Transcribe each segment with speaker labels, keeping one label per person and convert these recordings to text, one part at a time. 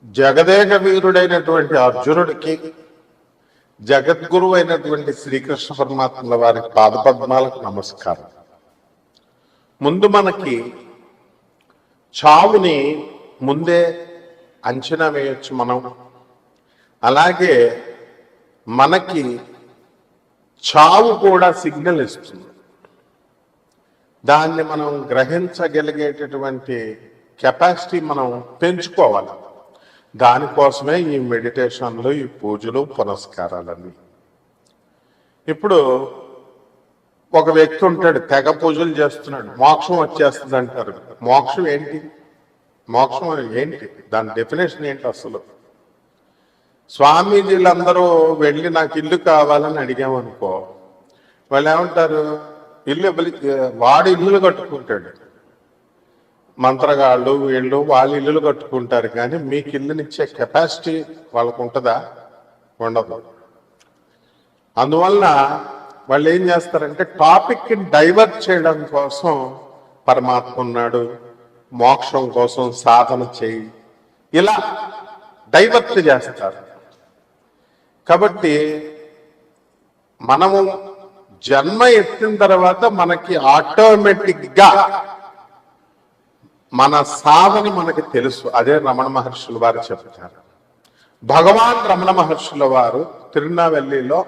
Speaker 1: జగదేక వీరుడైనటువంటి అర్జునుడికి జగద్గురు అయినటువంటి శ్రీకృష్ణ పరమాత్మల వారి పాదపద్మాలకు నమస్కారం. ముందు మనకి చావుని ముందే అంచనా వేయొచ్చు మనం. అలాగే మనకి చావు కూడా సిగ్నల్ ఇస్తుంది. దాన్ని మనం గ్రహించగలిగేటటువంటి కెపాసిటీ మనం పెంచుకోవాలి. దానికోసమే ఈ మెడిటేషన్లు, ఈ పూజలు, పునస్కారాలన్నీ. ఇప్పుడు ఒక వ్యక్తి ఉంటాడు, తెగ పూజలు చేస్తున్నాడు, మోక్షం వచ్చేస్తుంది అంటారు. మోక్షం ఏంటి? మోక్షం ఏంటి? దాని డెఫినేషన్ ఏంటి అసలు? స్వామీజీలందరూ వెళ్ళి నాకు ఇల్లు కావాలని అడిగామనుకో, వాళ్ళు ఏమంటారు? ఇల్లు వాడు ఇల్లులు కట్టుకుంటాడు, మంత్రగాళ్ళు వీళ్ళు వాళ్ళ ఇల్లులు కట్టుకుంటారు, కానీ మీకు ఇల్లునిచ్చే కెపాసిటీ వాళ్ళకు ఉంటుందా? ఉండదు. అందువల్ల వాళ్ళు ఏం చేస్తారంటే టాపిక్ని డైవర్ట్ చేయడం కోసం పరమాత్మ ఉన్నాడు, మోక్షం కోసం సాధన చేయి, ఇలా డైవర్ట్ చేస్తారు. కాబట్టి మనము జన్మ ఎత్తిన తర్వాత మనకి ఆటోమేటిక్గా మన సాధన మనకి తెలుసు. అదే రమణ మహర్షుల వారు చెప్తారు. భగవాన్ రమణ మహర్షుల వారు తిరునావెల్లిలో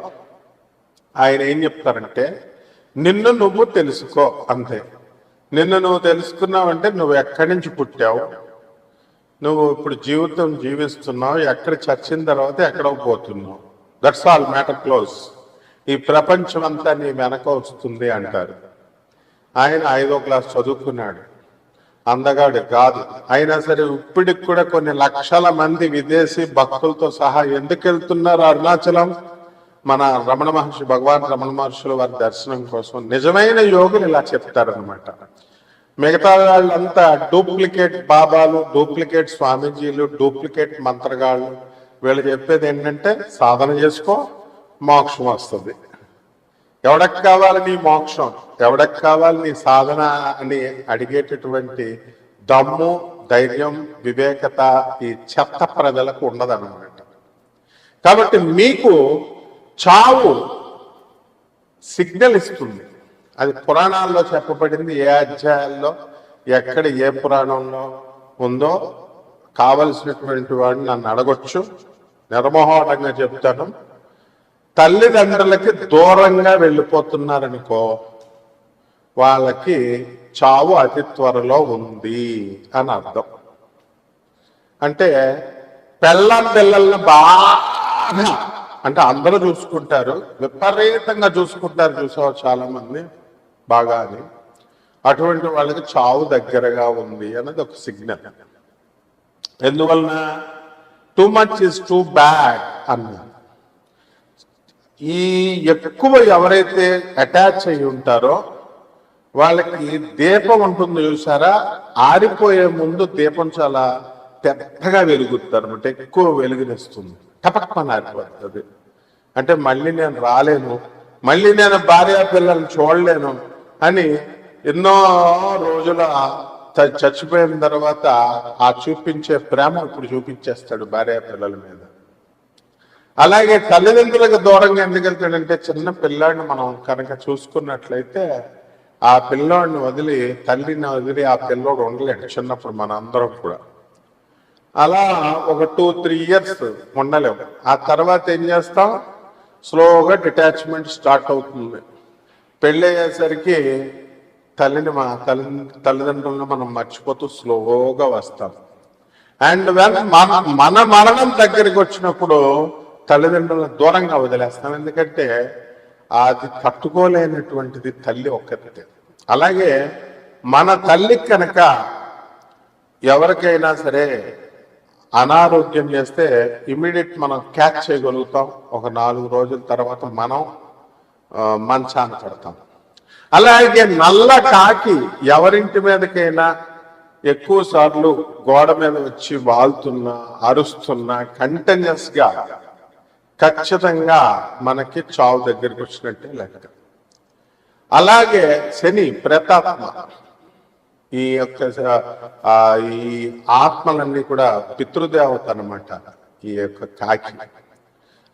Speaker 1: ఆయన ఏం చెప్తారంటే, నిన్ను నువ్వు తెలుసుకో అంతే. నిన్ను నువ్వు తెలుసుకున్నావంటే నువ్వు ఎక్కడి నుంచి పుట్టావు, నువ్వు ఇప్పుడు జీవితం జీవిస్తున్నావు, ఎక్కడ చచ్చిన తర్వాత ఎక్కడో పోతున్నావు, దట్స్ ఆల్, మ్యాటర్ క్లోజ్. ఈ ప్రపంచం అంతా నీ వెనక వస్తుంది అంటారు. ఆయన 5వ క్లాస్ చదువుకున్నాడు, అందగాడు కాదు. అయినా సరే ఇప్పటికి కూడా కొన్ని లక్షల మంది విదేశీ భక్తులతో సహా ఎందుకు వెళ్తున్నారు అరుణాచలం? మన రమణ మహర్షి, భగవాన్ రమణ మహర్షుల వారి దర్శనం కోసం. నిజమైన యోగులు ఇలా చెప్తారనమాట. మిగతా వాళ్ళంతా డూప్లికేట్ బాబాలు, డూప్లికేట్ స్వామీజీలు, డూప్లికేట్ మంత్రగాళ్ళు. వీళ్ళు చెప్పేది ఏంటంటే సాధన చేసుకో, మోక్షం వస్తుంది. ఎవడకి కావాలి నీ మోక్షం, ఎవడకి కావాలి నీ సాధన అని అడిగేటటువంటి దమ్ము, ధైర్యం, వివేకత ఈ చెత్త ప్రజలకు ఉండదన్నమాట. కాబట్టి మీకు చావు సిగ్నల్ ఇస్తుంది. అది పురాణాల్లో చెప్పబడింది. ఏ అధ్యాయాల్లో, ఎక్కడ, ఏ పురాణంలో ఉందో కావలసినటువంటి వాడిని నన్ను అడగొచ్చు, నిర్మోహటంగా చెప్తాను. తల్లిదండ్రులకి దూరంగా వెళ్ళిపోతున్నారనుకో, వాళ్ళకి చావు అతి త్వరలో ఉంది అని అర్థం. అంటే పిల్లల్ని బాగా, అంటే అందరూ చూసుకుంటారు, విపరీతంగా చూసుకుంటారు, చూసావు చాలా మంది బాగా అని. అటువంటి వాళ్ళకి చావు దగ్గరగా ఉంది అన్నది ఒక సిగ్నల్. ఎందువలన? Too much is too bad అన్నది. ఈ ఎక్కువ ఎవరైతే అటాచ్ అయి ఉంటారో వాళ్ళకి దీపం ఉంటుంది చూసారా, ఆరిపోయే ముందు దీపం చాలా పెద్దగా వెలుగుతారు అనమాట, ఎక్కువ వెలుగునిస్తుంది, టపక్మని ఆరిపోతుంది. అంటే మళ్ళీ నేను రాలేను, మళ్ళీ నేను భార్య పిల్లల్ని చూడలేను అని ఎన్నో రోజుల చచ్చిపోయిన తర్వాత ఆ చూపించే ప్రేమ ఇప్పుడు చూపించేస్తాడు భార్య పిల్లల మీద. అలాగే తల్లిదండ్రులకు దూరంగా ఎందుకు వెళ్తాడంటే, చిన్న పిల్లాడిని మనం కనుక చూసుకున్నట్లయితే ఆ పిల్లోడిని వదిలి, తల్లిని వదిలి ఆ పిల్లోడు ఉండలేడు చిన్నప్పుడు. మన అందరం కూడా అలా ఒక 2-3 ఇయర్స్ ఉండలేము. ఆ తర్వాత ఏం చేస్తాం? స్లోగా డిటాచ్మెంట్ స్టార్ట్ అవుతుంది. పెళ్ళి అయ్యేసరికి తల్లిదండ్రులను మనం మర్చిపోతూ స్లోగా వస్తాం. అండ్ మన మరణం దగ్గరికి వచ్చినప్పుడు తల్లిదండ్రులను దూరంగా వదిలేస్తాం. ఎందుకంటే అది తట్టుకోలేనటువంటిది తల్లి ఒక్కతే. అలాగే మన తల్లి కనుక ఎవరికైనా సరే అనారోగ్యం చేస్తే ఇమీడియట్ మనం క్యాచ్ చేయగలుగుతాం. ఒక 4 రోజుల తర్వాత మనం మంచాన పడతాం. అలాగే నల్ల కాకి ఎవరింటి మీదకైనా ఎక్కువ సార్లు గోడ మీద వచ్చి వాళ్తున్నా, అరుస్తున్నా, కంటిన్యూస్ గా ఖచ్చితంగా మనకి చావు దగ్గరికి వచ్చినట్టే లెక్క. అలాగే శని, ప్రేతాత్మ ఈ యొక్క ఈ ఆత్మలన్నీ కూడా పితృదేవత అన్నమాట ఈ యొక్క కాకి.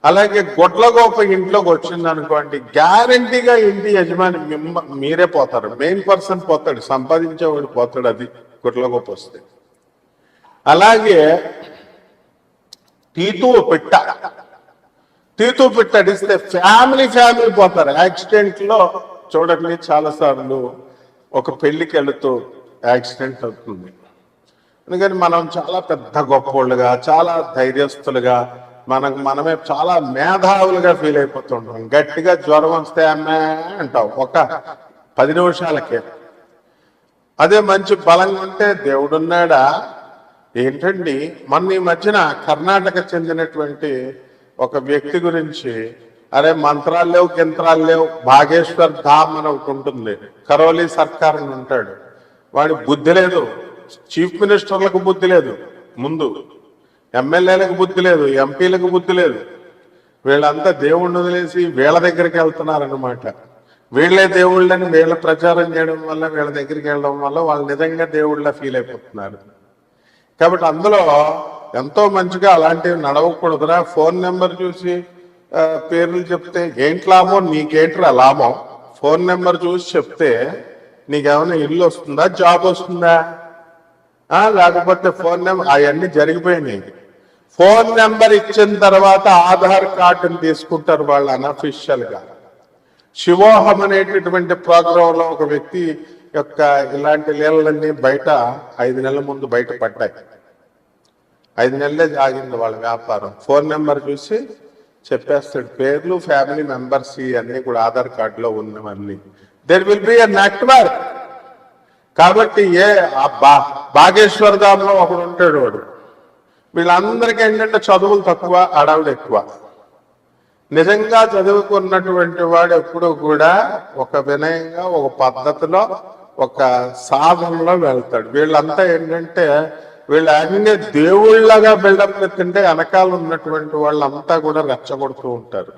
Speaker 1: అలాగే గొడ్లగోప ఇంట్లోకి వచ్చింది అనుకోండి, గ్యారంటీగా ఇంటి యజమాని మీరే పోతారు, మెయిన్ పర్సన్ పోతాడు, సంపాదించేవాడు పోతాడు. అది గొడ్లగోప వస్తే. అలాగే తీతూ పిట్ట అడిస్తే ఫ్యామిలీ పోతారు. యాక్సిడెంట్ లో చూడండి, చాలా సార్లు ఒక పెళ్లికి వెళుతూ యాక్సిడెంట్ అవుతుంది. అందుకని మనం చాలా పెద్ద గొప్పోళ్ళుగా, చాలా ధైర్యస్తులుగా, మనమే చాలా మేధావులుగా ఫీల్ అయిపోతుంటాం. గట్టిగా జ్వరం వస్తే అమ్మే అంటాం ఒక 10 నిమిషాలకే. అదే మంచి బలంగా ఉంటే దేవుడున్నాడా ఏంటండి. మొన్న ఈ మధ్యన కర్ణాటక చెందినటువంటి ఒక వ్యక్తి గురించి, అరే మంత్రాలు లేవు, యంత్రాలు లేవు, భాగేశ్వర్ ధామ్ అని ఒకటి ఉంటుంది, కరోలి సర్కార్ అని ఉంటాడు, వాడి బుద్ధి లేదు. చీఫ్ మినిస్టర్లకు బుద్ధి లేదు, ముందు ఎమ్మెల్యేలకు బుద్ధి లేదు, ఎంపీలకు బుద్ధి లేదు. వీళ్ళంతా దేవుణ్ణి వదిలేసి వీళ్ళ దగ్గరికి వెళ్తున్నారనమాట. వీళ్ళే దేవుళ్ళని వీళ్ళ ప్రచారం చేయడం వల్ల, వీళ్ళ దగ్గరికి వెళ్ళడం వల్ల వాళ్ళు నిజంగా దేవుళ్ళ ఫీల్ అయిపోతున్నారు. కాబట్టి అందులో ఎంతో మంచిగా అలాంటివి నడవకూడదురా. ఫోన్ నెంబర్ చూసి పేర్లు చెప్తే ఏంటి లాభం, నీకేంట్రా లాభం? ఫోన్ నెంబర్ చూసి చెప్తే నీకేమైనా ఇల్లు వస్తుందా, జాబ్ వస్తుందా? లేకపోతే ఫోన్ నెంబర్ అవన్నీ జరిగిపోయినాయి. ఫోన్ నెంబర్ ఇచ్చిన తర్వాత ఆధార్ కార్డుని తీసుకుంటారు వాళ్ళు అనఫిషియల్ గా. శివోహం అనేటటువంటి ప్రోగ్రామ్ లో ఒక వ్యక్తి యొక్క ఇలాంటి లీలలన్నీ బయట 5 నెలల ముందు బయట పడ్డాయి. 5 నెలలే ఆగింది వాళ్ళ వ్యాపారం. ఫోన్ నెంబర్ చూసి చెప్పేస్తాడు, పేర్లు, ఫ్యామిలీ మెంబర్స్ ఇవన్నీ కూడా ఆధార్ కార్డులో ఉన్నవన్నీ. There will be a network. కాబట్టి బాగేశ్వర్ ధామ్లో ఒకడు ఉంటాడు, వాడు వీళ్ళందరికీ ఏంటంటే చదువులు తక్కువ, అడవులు ఎక్కువ. నిజంగా చదువుకున్నటువంటి వాడు ఎప్పుడు కూడా ఒక వినయంగా, ఒక పద్ధతిలో, ఒక సాధనలో వెళ్తాడు. వీళ్ళంతా ఏంటంటే వీళ్ళు అన్ని దేవుళ్ళగా బిల్డప్ ఎత్తుంటే వెనకాల ఉన్నటువంటి వాళ్ళంతా కూడా రెచ్చగొడుతూ ఉంటారు.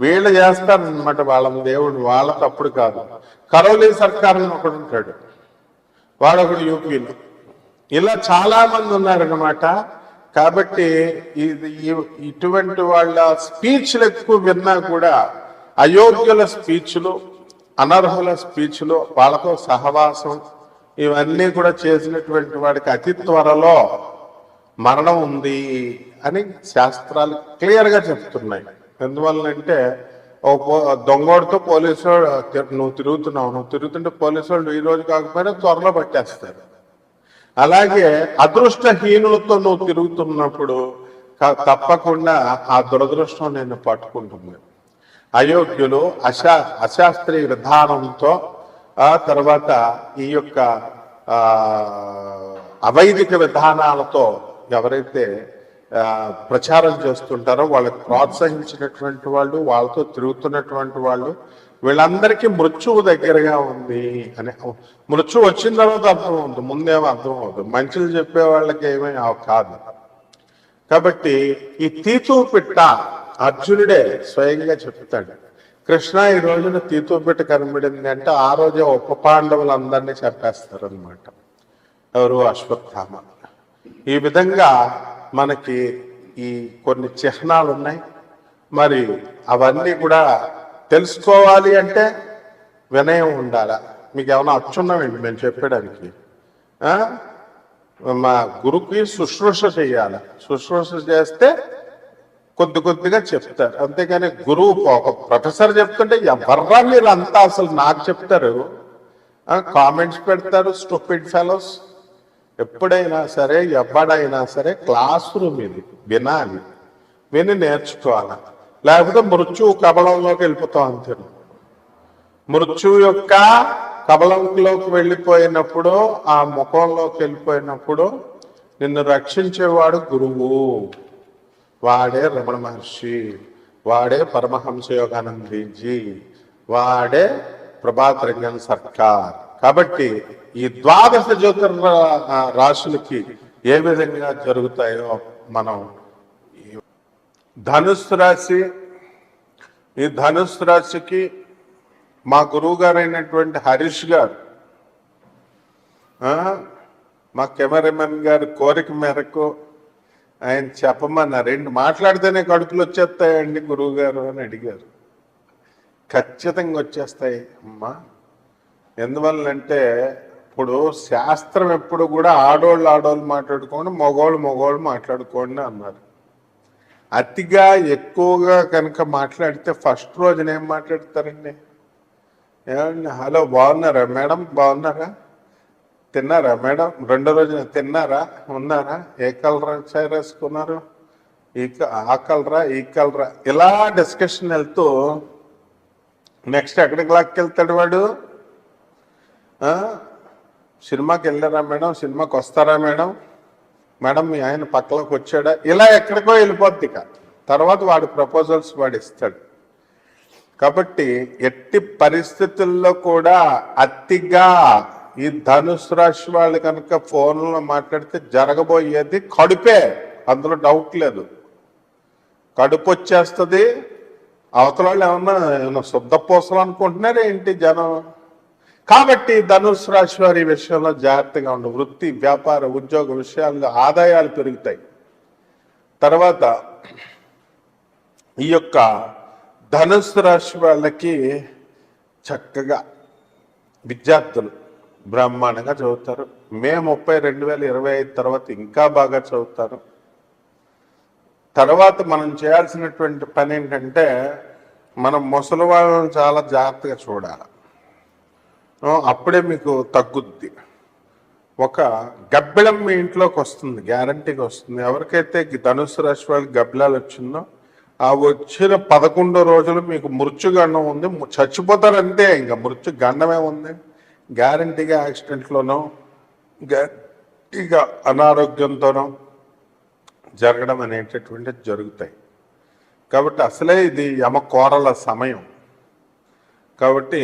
Speaker 1: వీళ్ళు చేస్తారనమాట వాళ్ళ దేవుడు, వాళ్ళ తప్పుడు కాదు. కరోలి సర్కార్ అని ఒకడు ఉంటాడు, వాడొకడు యూపీలో. ఇలా చాలా మంది ఉన్నారనమాట. కాబట్టి ఇటువంటి వాళ్ళ స్పీచ్లు ఎక్కువ విన్నా కూడా అయోగ్యుల స్పీచ్లు, అనర్హుల స్పీచ్లు, వాళ్ళతో సహవాసం, ఇవన్నీ కూడా చేసినటువంటి వాడికి అతి త్వరలో మరణం ఉంది అని శాస్త్రాలు క్లియర్గా చెప్తున్నాయి. ఎందువల్లంటే దొంగోడితో పోలీసు వాడు నువ్వు తిరుగుతుంటే పోలీసు వాళ్ళు ఈ రోజు కాకపోయినా త్వరలో పట్టేస్తారు. అలాగే అదృష్టహీనులతో నువ్వు తిరుగుతున్నప్పుడు తప్పకుండా ఆ దురదృష్టం నేను పట్టుకుంటుంది. అయోగ్యులు, అశాస్త్రీయ విధానంతో, ఆ తర్వాత ఈ యొక్క అవైదిక విధానాలతో ఎవరైతే ప్రచారం చేస్తుంటారో వాళ్ళకి ప్రోత్సహించినటువంటి వాళ్ళు, వాళ్ళతో తిరుగుతున్నటువంటి వాళ్ళు, వీళ్ళందరికీ మృత్యువు దగ్గరగా ఉంది అని. మృత్యు వచ్చిన తర్వాత అర్థమవుతుంది, ముందేమో అర్థం అవుతుంది. మంచిలు చెప్పే వాళ్ళకి ఏమీ కాదు. కాబట్టి ఈ తీతూ పిట్ట అర్జునుడే స్వయంగా చెప్తాడు, కృష్ణ ఈ రోజున తీతూ పిట్ట కనబడింది అంటే ఆ రోజే ఉప పాండవులందరినీ చెప్పేస్తారనమాట. ఎవరు? అశ్వత్థామ. ఈ విధంగా మనకి ఈ కొన్ని చిహ్నాలు ఉన్నాయి. మరి అవన్నీ కూడా తెలుసుకోవాలి అంటే వినయం ఉండాలా. మీకు ఏమైనా అచ్చున్నామండి మేము చెప్పడానికి? మా గురుకి శుశ్రూష చేయాలి. శుశ్రూష చేస్తే కొద్దిగా చెప్తారు, అంతేగాని గురువు ఒక ప్రొఫెసర్ చెప్తుంటే ఎవర్రా మీరు అంతా అసలు నాకు చెప్తారు, కామెంట్స్ పెడతారు. Stupid fellows. ఎప్పుడైనా సరే, ఎవడైనా సరే క్లాస్ రూమ్ ఇది, వినాలి, విని నేర్చుకోవాలి. లేకపోతే మృత్యువు కబలంలోకి వెళ్ళిపోతాం అంతే. మృత్యువు యొక్క కబలంలోకి వెళ్ళిపోయినప్పుడు, ఆ ముఖంలోకి వెళ్ళిపోయినప్పుడు నిన్ను రక్షించేవాడు గురువు. వాడే రమణ మహర్షి, వాడే పరమహంస యోగానందజీ, వాడే ప్రభాత్ రంజన్ సర్కార్. కాబట్టి ఈ 12 జ్యోతిర్ రాశులకి ఏ విధంగా జరుగుతాయో మనం, ధనుస్సు రాశి, ఈ ధనుస్సు రాశికి మా గురువు గారు అయినటువంటి హరీష్ గారు ఆ, మా కెమెరామెన్ గారి కోరిక మేరకు ఆయన చెప్పమన్నారు. ఏంటి మాట్లాడితేనే కడుపులు వచ్చేస్తాయండి గురువు గారు అని అడిగారు. ఖచ్చితంగా వచ్చేస్తాయి అమ్మా. ఎందువల్లంటే ఇప్పుడు శాస్త్రం ఎప్పుడు కూడా ఆడోళ్ళు మాట్లాడుకోండి, మగోళ్ళు మాట్లాడుకోండి అన్నారు. అతిగా ఎక్కువగా కనుక మాట్లాడితే ఫస్ట్ రోజున ఏం మాట్లాడతారండి? ఏమండి, హలో బాగున్నారా మేడం, బాగున్నారా, తిన్నారా మేడం, రెండో రోజున తిన్నారా, ఉన్నారా, ఏ కలర్ చీర వేసుకున్నారు, ఆ కలరా ఈ కలరా, ఇలా డిస్కషన్ వెళ్తూ నెక్స్ట్ ఎక్కడికి లాక్కెళ్తాడు వాడు? సినిమాకి వెళ్ళారా మేడం, సినిమాకి వస్తారా మేడం, మేడం మీ ఆయన పక్కలోకి వచ్చాడా, ఇలా ఎక్కడికో వెళ్ళిపోద్ది. ఇక తర్వాత వాడి ప్రపోజల్స్ వాడు ఇస్తాడు. కాబట్టి ఎట్టి పరిస్థితుల్లో కూడా అతిగా ఈ ధనుసు రాశి వాళ్ళు కనుక ఫోన్లో మాట్లాడితే జరగబోయేది కడుపే, అందులో డౌట్ లేదు. కడుపు వచ్చేస్తుంది. అవతల వాళ్ళు ఏమన్నా శుద్ధ పూసలు అనుకుంటున్నారా ఏంటి జనం? కాబట్టి ధనుసు రాశి వారి విషయంలో జాగ్రత్తగా ఉండు. వృత్తి, వ్యాపార, ఉద్యోగ విషయాల్లో ఆదాయాలు పెరుగుతాయి. తర్వాత ఈ యొక్క ధనుసు రాశి వాళ్ళకి చక్కగా విద్యార్థులు బ్రహ్మాండంగా చదువుతారు. మే 30, 2025 తర్వాత ఇంకా బాగా చదువుతారు. తర్వాత మనం చేయాల్సినటువంటి పని ఏంటంటే మనం ముసలి వాళ్ళని చాలా జాగ్రత్తగా చూడాలి. అప్పుడే మీకు తగ్గుద్ది. ఒక గబ్బిళం మీ ఇంట్లోకి వస్తుంది, గ్యారంటీగా వస్తుంది. ఎవరికైతే ధనుసు రాశి వాళ్ళకి గబ్బిలాలు వచ్చిందో ఆ వచ్చిన 11 రోజులు మీకు మృత్యుగండం ఉంది, చచ్చిపోతారంటే ఇంకా మృత్యుగండమే ఉంది. గ్యారంటీగా యాక్సిడెంట్లోనో ఇక అనారోగ్యంతోనో జరగడం అనేటటువంటిది జరుగుతాయి. కాబట్టి అసలే ఇది యమకోరల సమయం. కాబట్టి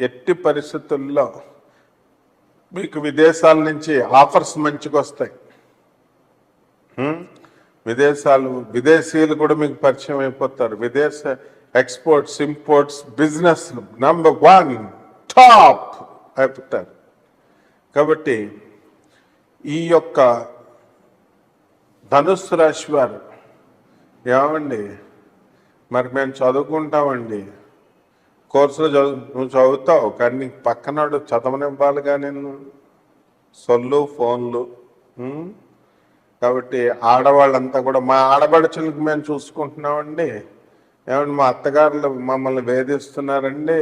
Speaker 1: ఎట్టి పరిస్థితుల్లో మీకు విదేశాల నుంచి ఆఫర్స్ మంచిగా వస్తాయి. విదేశీయులు కూడా మీకు పరిచయం అయిపోతారు. విదేశ exports, imports, business number 1 top అయిపోతారు. కాబట్టి ఈ యొక్క ధనుస్సు రాశి వారు ఏమండి, మరి మేము చదువుకుంటామండి, కోర్సులో నువ్వు చదువుతావు కానీ నీకు పక్కనాడు చదవనివ్వాలిగా నేను, సొల్లు ఫోన్లు. కాబట్టి ఆడవాళ్ళంతా కూడా మా ఆడబడుచులకు మేము చూసుకుంటున్నామండి, ఏమంటే మా అత్తగారులు మమ్మల్ని వేధిస్తున్నారండి,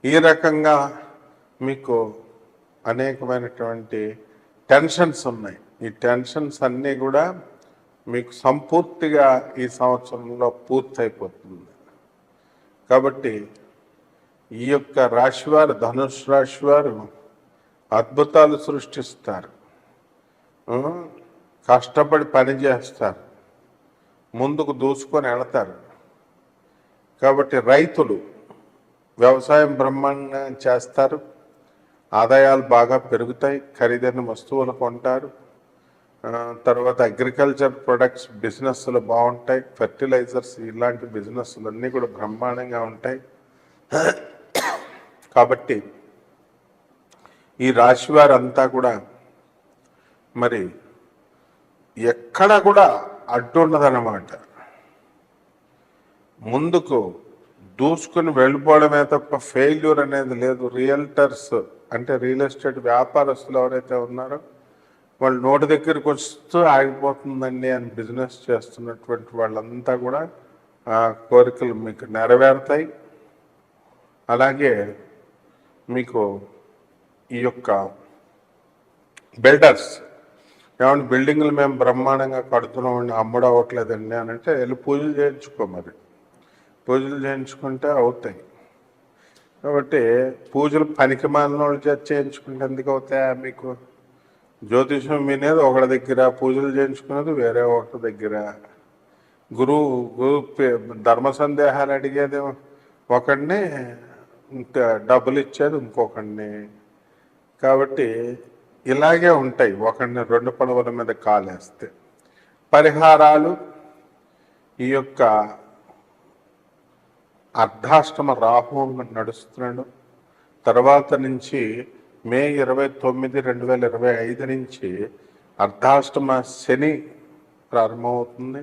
Speaker 1: ఈ రకంగా మీకు అనేకమైనటువంటి టెన్షన్స్ ఉన్నాయి. ఈ టెన్షన్స్ అన్నీ కూడా మీకు సంపూర్తిగా ఈ సంవత్సరంలో పూర్తయిపోతుంది. కాబట్టి ఈ యొక్క రాశివారు, ధనుసు రాశి వారు అద్భుతాలు సృష్టిస్తారు, కష్టపడి పని చేస్తారు, ముందుకు దూసుకొని వెళతారు. కాబట్టి రైతులు వ్యవసాయం బ్రహ్మాండంగా చేస్తారు, ఆదాయాలు బాగా పెరుగుతాయి, ఖరీదైన వస్తువులు కొంటారు. తర్వాత అగ్రికల్చర్ ప్రొడక్ట్స్ బిజినెస్లు బాగుంటాయి, ఫెర్టిలైజర్స్ ఇలాంటి బిజినెస్లు అన్నీ కూడా బ్రహ్మాండంగా ఉంటాయి. కాబట్టి ఈ రాశి వారంతా కూడా మరి ఎక్కడ కూడా అడ్డు ఉండదన్నమాట. ముందుకు దూసుకుని వెళ్ళిపోవడమే తప్ప ఫెయిల్యూర్ అనేది లేదు. రియల్టర్స్ అంటే రియల్ ఎస్టేట్ వ్యాపారస్తులు ఎవరైతే ఉన్నారో వాళ్ళు నోటి దగ్గరికి వస్తూ ఆగిపోతుందండి అని బిజినెస్ చేస్తున్నటువంటి వాళ్ళంతా కూడా ఆ కోరికలు మీకు నెరవేరుతాయి. అలాగే మీకు ఈ యొక్క బిల్డర్స్ ఏమంటే బిల్డింగ్లు మేము బ్రహ్మాండంగా కడుతున్నామండి, అమ్ముడు అవ్వట్లేదండి అని అంటే వెళ్ళి పూజలు చేయించుకో. మరి పూజలు చేయించుకుంటే అవుతాయి. కాబట్టి పూజలు పనికి మాలిన వాళ్ళు చేయించుకుంటే ఎందుకు అవుతాయా? మీకు జ్యోతిషం వినేది ఒకటి దగ్గర, పూజలు చేయించుకునేది వేరే ఒకటి దగ్గర, గురువు ధర్మ సందేహాలు అడిగేది ఒకడిని, డబ్బులు ఇచ్చేది ఇంకొకడిని. కాబట్టి ఇలాగే ఉంటాయి, ఒకడిని 2 పడవల మీద కాలేస్తే. పరిహారాలు ఈ యొక్క అర్ధాష్టమ రాహు నడుస్తున్నాడు. తర్వాత నుంచి మే 29, 2025 నుంచి అర్ధాష్టమ శని ప్రారంభమవుతుంది.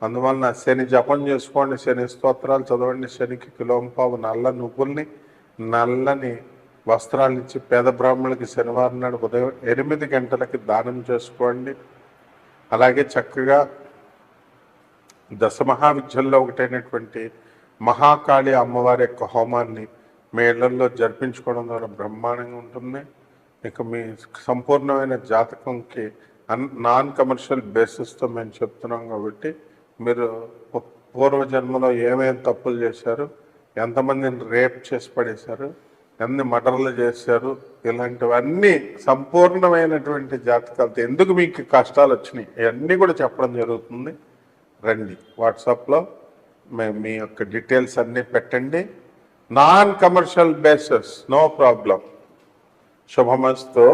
Speaker 1: అందువలన శని జపం చేసుకోండి, శని స్తోత్రాలు చదవండి, శనికి కిలోంపావు నల్ల నువ్వుల్ని, నల్లని వస్త్రాలు ఇచ్చి పేద బ్రాహ్మణులకి శనివారం నాడు ఉదయం 8 గంటలకి దానం చేసుకోండి. అలాగే చక్కగా దశమహావిద్యల్లో ఒకటైనటువంటి మహాకాళి అమ్మవారి యొక్క హోమాన్ని మీ ఇళ్లలో జరిపించుకోవడం ద్వారా బ్రహ్మాండంగా ఉంటుంది. ఇక మీ సంపూర్ణమైన జాతకంకి నాన్ కమర్షియల్ బేసిస్తో మేము చెప్తున్నాం కాబట్టి మీరు పూర్వజన్మలో ఏమేమి తప్పులు చేశారు, ఎంతమందిని రేప్ చేసి పడేశారు, ఎన్ని మర్డర్లు చేశారు, ఇలాంటివన్నీ సంపూర్ణమైనటువంటి జాతకాలతో ఎందుకు మీకు కష్టాలు వచ్చినాయి ఇవన్నీ కూడా చెప్పడం జరుగుతుంది. రండి, వాట్సాప్లో మేము మీ యొక్క డీటెయిల్స్ అన్నీ పెట్టండి. Non commercial basis, no problem. శుభమస్తు.